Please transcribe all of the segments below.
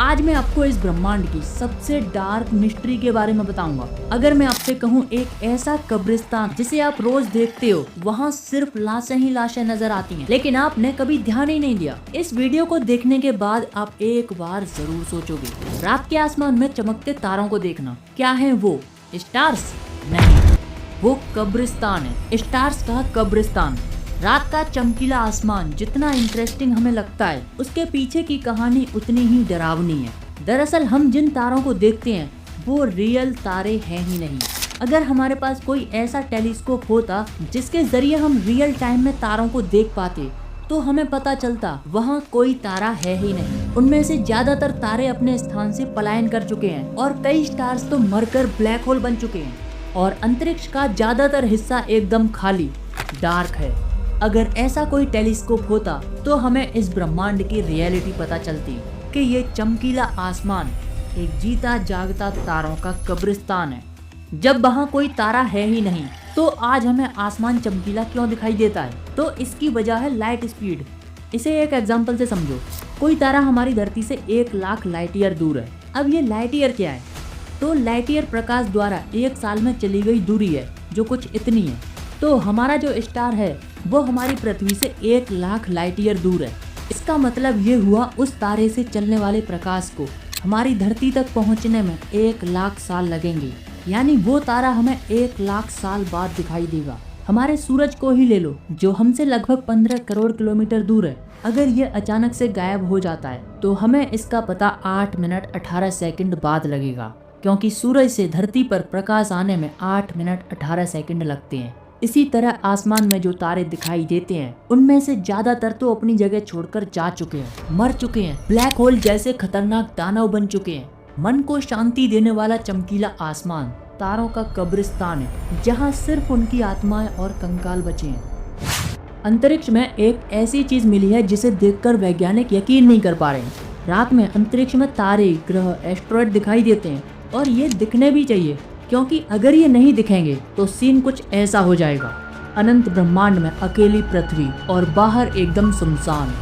आज मैं आपको इस ब्रह्मांड की सबसे डार्क मिस्ट्री के बारे में बताऊंगा। अगर मैं आपसे कहूँ एक ऐसा कब्रिस्तान जिसे आप रोज देखते हो, वहाँ सिर्फ लाशें ही लाशें नजर आती हैं, लेकिन आपने कभी ध्यान ही नहीं दिया। इस वीडियो को देखने के बाद आप एक बार जरूर सोचोगे। रात के आसमान में चमकते तारों को देखना, क्या है वो? स्टार्स? नहीं, वो कब्रिस्तान है। स्टार्स का कब्रिस्तान। रात का चमकीला आसमान जितना इंटरेस्टिंग हमें लगता है, उसके पीछे की कहानी उतनी ही डरावनी है। दरअसल हम जिन तारों को देखते हैं वो रियल तारे हैं ही नहीं। अगर हमारे पास कोई ऐसा टेलीस्कोप होता जिसके जरिए हम रियल टाइम में तारों को देख पाते, तो हमें पता चलता वहाँ कोई तारा है ही नहीं। उनमें से ज्यादातर तारे अपने स्थान से पलायन कर चुके हैं और कई स्टार्स तो मरकर ब्लैक होल बन चुके हैं। और अंतरिक्ष का ज्यादातर हिस्सा एकदम खाली, डार्क है। अगर ऐसा कोई टेलीस्कोप होता तो हमें इस ब्रह्मांड की रियलिटी पता चलती कि ये चमकीला आसमान एक जीता जागता तारों का कब्रिस्तान है। जब वहाँ कोई तारा है ही नहीं, तो आज हमें आसमान चमकीला क्यों दिखाई देता है? तो इसकी वजह है लाइट स्पीड। इसे एक एग्जाम्पल से समझो। कोई तारा हमारी धरती से 1 लाख लाइट ईयर दूर है। अब ये लाइट ईयर क्या है? तो लाइट ईयर प्रकाश द्वारा 1 साल में चली गई दूरी है, जो कुछ इतनी है। तो हमारा जो स्टार है वो हमारी पृथ्वी से 1 लाख लाइट ईयर दूर है। इसका मतलब ये हुआ उस तारे से चलने वाले प्रकाश को हमारी धरती तक पहुंचने में 1 लाख साल लगेंगे। यानी वो तारा हमें 1 लाख साल बाद दिखाई देगा। हमारे सूरज को ही ले लो, जो हमसे लगभग 15 करोड़ किलोमीटर दूर है। अगर ये अचानक से गायब हो जाता है तो हमें इसका पता 8 मिनट 18 सेकंड बाद लगेगा, क्योंकि सूरज से धरती पर प्रकाश आने में 8 मिनट 18 सेकंड लगते हैं। इसी तरह आसमान में जो तारे दिखाई देते हैं, उनमें से ज्यादातर तो अपनी जगह छोड़कर जा चुके हैं, मर चुके हैं, ब्लैक होल जैसे खतरनाक दानव बन चुके हैं। मन को शांति देने वाला चमकीला आसमान तारों का कब्रिस्तान है, जहां सिर्फ उनकी आत्माएं और कंकाल बचे हैं। अंतरिक्ष में एक ऐसी चीज मिली है जिसे देखकर वैज्ञानिक यकीन नहीं कर पा रहे हैं। रात में अंतरिक्ष में तारे, ग्रह, एस्ट्रॉयड दिखाई देते हैं, और ये दिखने भी चाहिए, क्योंकि अगर ये नहीं दिखेंगे तो सीन कुछ ऐसा हो जाएगा। अनंत ब्रह्मांड में अकेली पृथ्वी और बाहर एकदम सुनसान।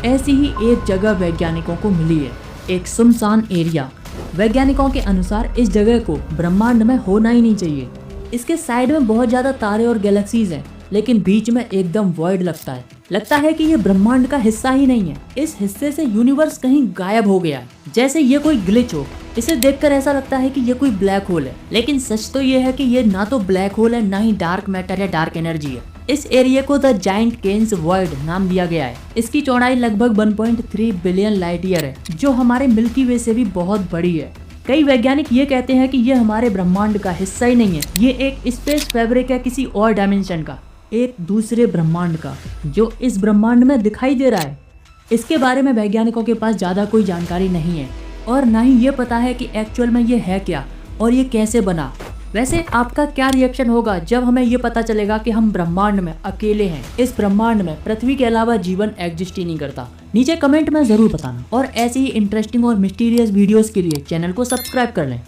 ऐसी ही एक जगह वैज्ञानिकों को मिली है, एक सुनसान एरिया। वैज्ञानिकों के अनुसार इस जगह को ब्रह्मांड में होना ही नहीं चाहिए। इसके साइड में बहुत ज्यादा तारे और गैलेक्सीज हैं, लेकिन बीच में एकदम वॉइड लगता है कि ये ब्रह्मांड का हिस्सा ही नहीं है। इस हिस्से से यूनिवर्स कहीं गायब हो गया है, जैसे ये कोई ग्लिच हो। इसे देखकर ऐसा लगता है कि ये कोई ब्लैक होल है, लेकिन सच तो ये है कि ये ना तो ब्लैक होल है, ना ही डार्क मैटर या डार्क एनर्जी है। इस एरिया को द जायंट केन्स वॉइड नाम दिया गया है। इसकी चौड़ाई लगभग 1.3 बिलियन लाइट ईयर है, जो हमारे मिल्की वे से भी बहुत बड़ी है। कई वैज्ञानिक ये कहते हैं कि ये हमारे ब्रह्मांड का हिस्सा ही नहीं है, ये एक स्पेस फैब्रिक है किसी और डायमेंशन का, एक दूसरे ब्रह्मांड का, जो इस ब्रह्मांड में दिखाई दे रहा है। इसके बारे में वैज्ञानिकों के पास ज्यादा कोई जानकारी नहीं है, और ना ही ये पता है कि एक्चुअल में ये है क्या और ये कैसे बना। वैसे आपका क्या रिएक्शन होगा जब हमें ये पता चलेगा कि हम ब्रह्मांड में अकेले हैं? इस ब्रह्मांड में पृथ्वी के अलावा जीवन एग्जिस्ट ही नहीं करता। नीचे कमेंट में जरूर बताना, और ऐसी ही इंटरेस्टिंग और मिस्टीरियस वीडियोस के लिए चैनल को सब्सक्राइब कर लें।